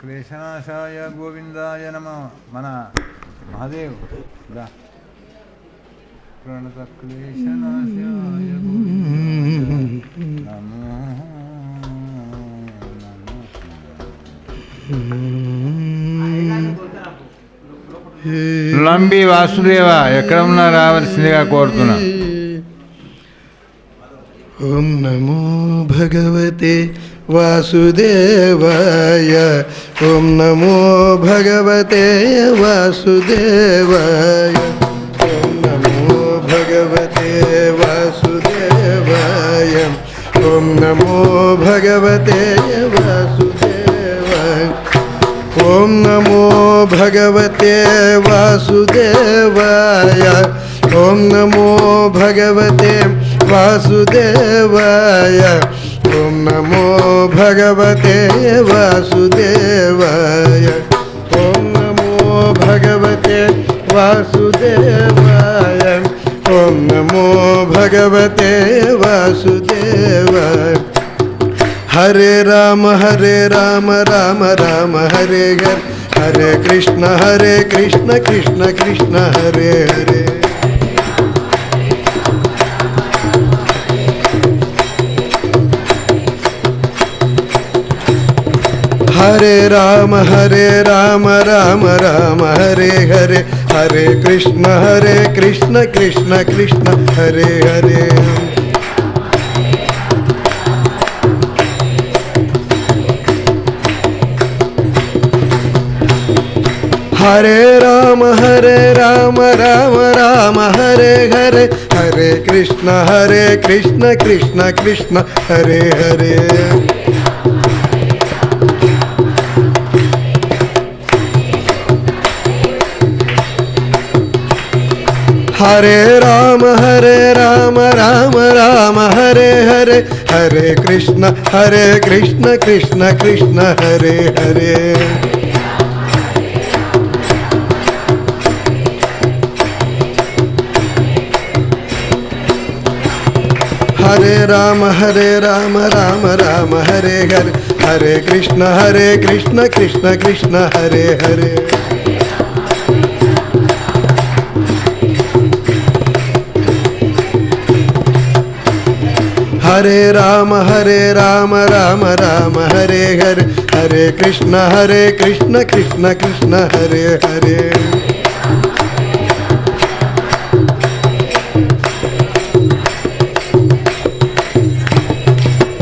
క్లేశనాశాయ గోవిందాయ నమ. మన మహాదేవ్ దా ప్రణత క్లేశనాశాయ నమో లంబి వాసుదేవ ఎక్కడ ఉన్నా రావాల్సిందిగా కోరుతున్నా. ఓం నమో భగవతే వాసుదేవాయ. ఓం నమో భగవతే వాసుదేవాయ. ఓం నమో భగవతే వాసుదేవాయ. ఓం నమో భగవతే వాసుదేవాయ. ఓం నమో భగవతే వాసుదేవాయ. ఓం నమో భగవతే వాసుదేవాయ. ఓం నమో భగవతే వాసుదేవాయ. ఓం నమో భగవతే వాసుదేవాయ. ఓం నమో భగవతే వాసుదేవాయ. హరే రామ రామ రామ హరే హరే. హరే కృష్ణ కృష్ణ కృష్ణ హరే హరే. హరే రామ రామ హరే హరే. హరే కృష్ణ కృష్ణ కృష్ణ హరే హరే. హరే రామ రామ హరే హరే. హరే కృష్ణ కృష్ణ కృష్ణ హరే హరే. హరే రామ రామ హరే హరే. హరే కృష్ణ కృష్ణ హరే హరే. హరే రామ రామ హరే హరే. హరే కృష్ణ కృష్ణ హరే హరే. హరే రామ రామ హరే హరే. హరే కృష్ణ కృష్ణ హరే హరే.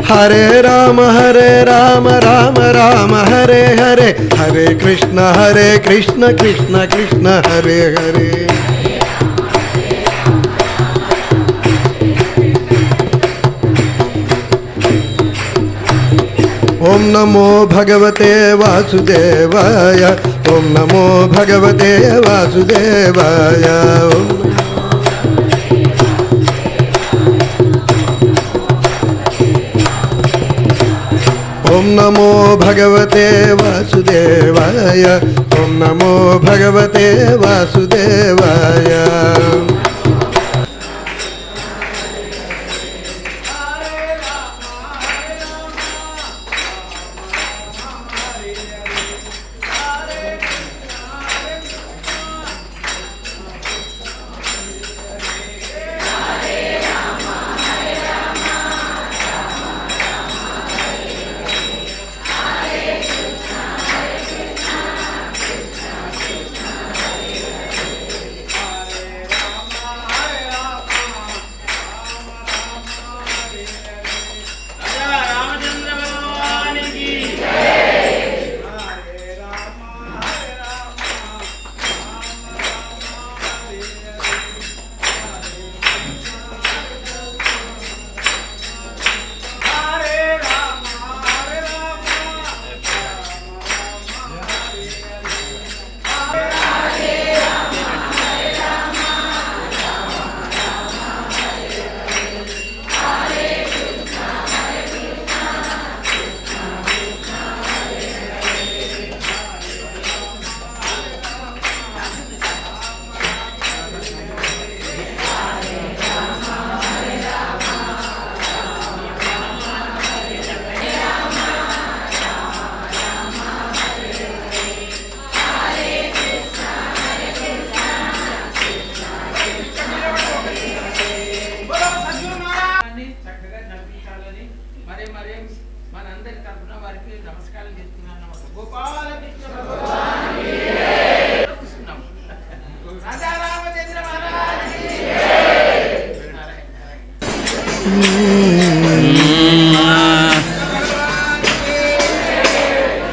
హరే రామ రామ హరే హరే. హరే కృష్ణ కృష్ణ హరే హరే. ఓం నమో భగవతే వాసుదేవాయ. ఓం నమో భగవతే వాసుదేవాయ. ఓం నమో భగవతే వాసుదేవాయ. ఓం నమో భగవతే వాసుదేవాయ.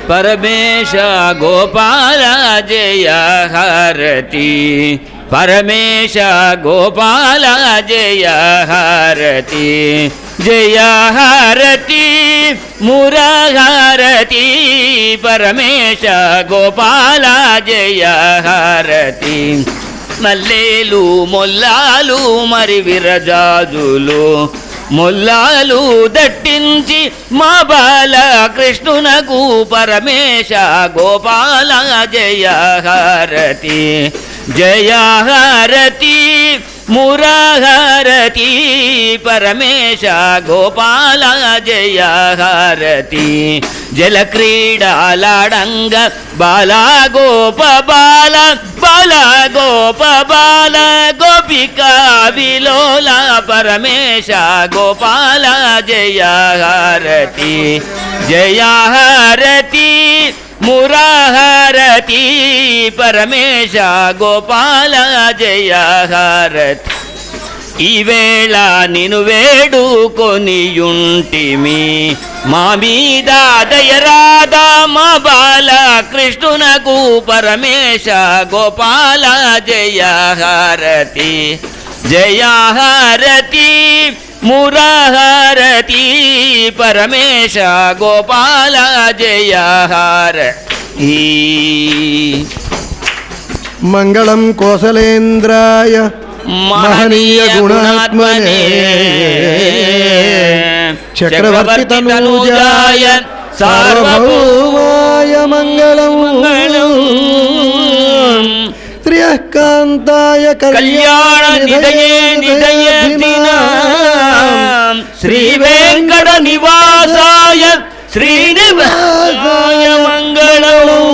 ಪರಮೇಶ ಗೋಪಾಲ ಜಯ ಹಾರತಿ ಪರಮೇಶ ಗೋಪಾಲ ಜಯ ಹಾರತಿ ಜಯ ಹಾರತಿ ಮುರಹಾರತಿ ಪರಮೇಶ ಗೋಪಾಲ ಜಯ ಹಾರತಿ మల్లేలు మొల్లాలు మరి విరజాజులు మొల్లాలు దట్టించి మా బాల కృష్ణునకు పరమేశ గోపాల జయ హారతి జయ హారతి మురహారతి పరమేశ గోపాల జయ హారతి జలక్రీడాలాడంగ బాల గోప బాల బాల గోప బాల గోపికా విలోల పరమేశ గోపాల జయ హారతి జయ హారతి మురహారతి పరమేశ గోపాల జయ హారతి ఈవేళ నిను వేడుకొనియుంటిమి మా మీద దయరాధా మా బాల కృష్ణునకు పరమేశ గోపాల జయ హారతి జయ హారతి మురహారతి పరమేశ గోపాల జయ హారతి మంగళం కోసలేంద్రాయ మహనీయ గుణాత్మనే చక్రవర్తి తనూజాయ సార్వభౌమాయ మంగళం త్రియకాంతాయ కళ్యాణ నిధయే నిధయేతినాం శ్రీ వెంకట నివాసాయ శ్రీనివాసాయ మంగళం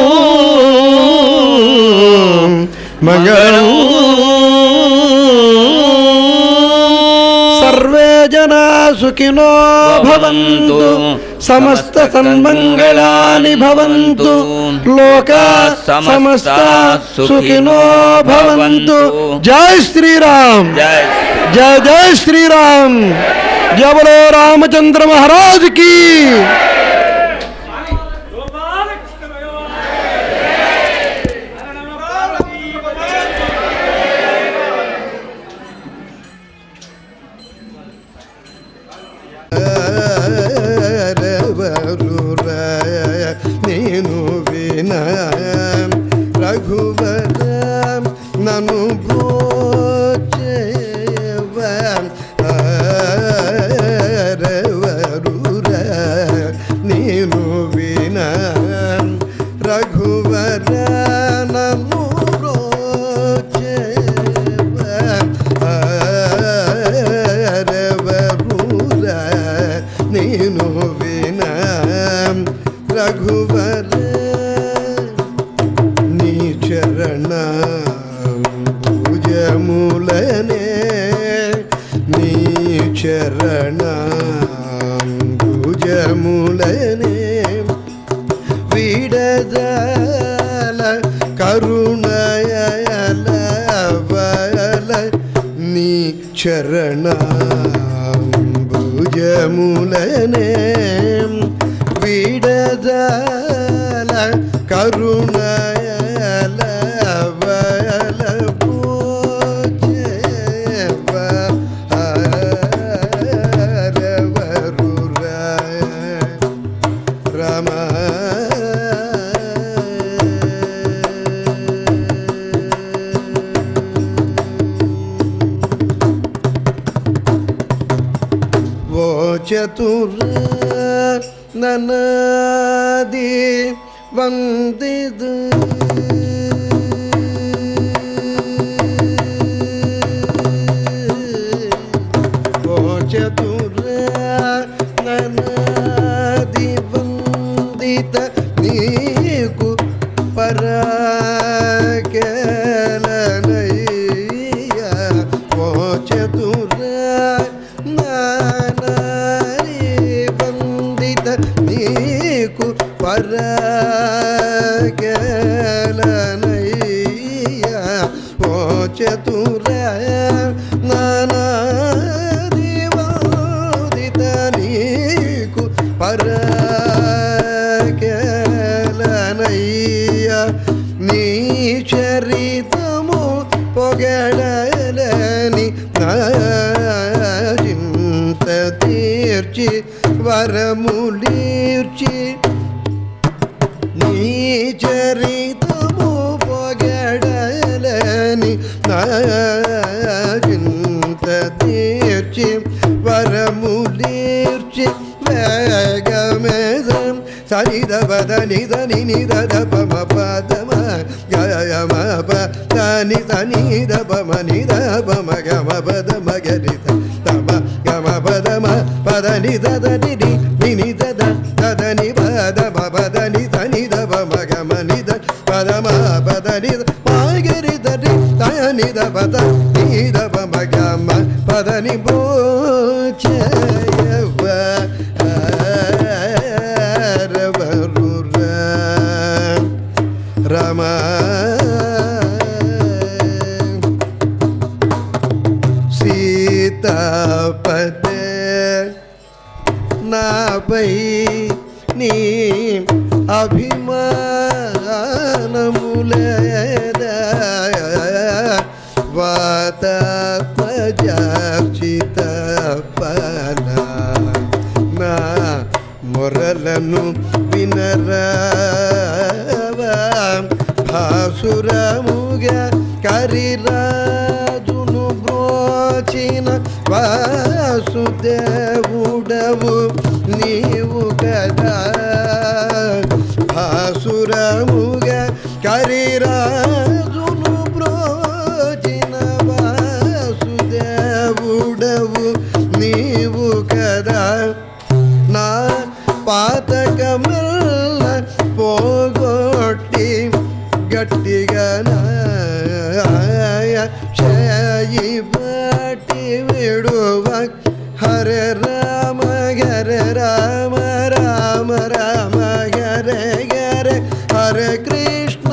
మంగళం సర్వే జనా సుఖినో భవంతు సమస్త సన్మంగళాని భవంతు లోకా సమస్త సుఖినో భవంతు జై శ్రీరామ్ జై జై శ్రీరామ్ జయ బలో రామచంద్ర మహారాజ్ की నేను వినా రఘువర నన్ను నేను వినా రఘువర నన్ను నేను వినా రఘువర నీ చరణ భుజములనే నీ చరణ భుజములనే విడదల కరుణయల వల నీ చరణ భుజములనే విడదల కరుణయల వల పూజవ హరవరుర రమ ఓ చతుర ನನಾದಿ ವಂದಿದು ಓ ಚತುರ ನನಾದಿ ವಂದಿತ ನೀಕು ಪರಾಕಲನಯ್ಯ ಓ ಚತುರ నీకు పరగలనయ్యా ఓ చతుర నానాదివందిత వరములీర్చి నీ చరితము పొగడలని నా చింత తీర్చి వరములీర్చి వేగమేదం సనిద పద నిద నిద పమ పదమ గమ పని నిద పమ నిద పమ గమ పదమ గరిత తమ గమ పదమ పద నిద ని నిద దని పద పద నిద నిద పమ గమ నిద పదమ పద నిద గరిత నిద పద నిద పమ గమ పద ని భోచయవ రమ సీతాపతే నాపై నీ అభిమానములేదా వాతాత్మజార్చిత పనా నా మొరలను వినరావా భాసురముగా కరిరాజును బ్రోచిన వాసుదేవుడవు నీవు కదా భాసురముగా కరిరాజును బ్రోచిన వాసుదేవుడవు నీవు కదా నా పాతకమల్ల పోగొట్టి గట్టిగా చేయి పట్టి విడువ హరే రామ రామ రామ హరే హరే హరే కృష్ణ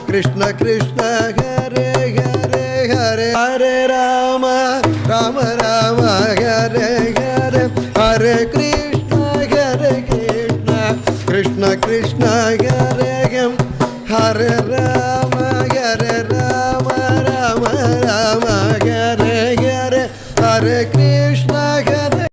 కృష్ణ కృష్ణ హరే హరే హరే హరే రామ రామ హరే హరే కృష్ణ కృష్ణ కృష్ణ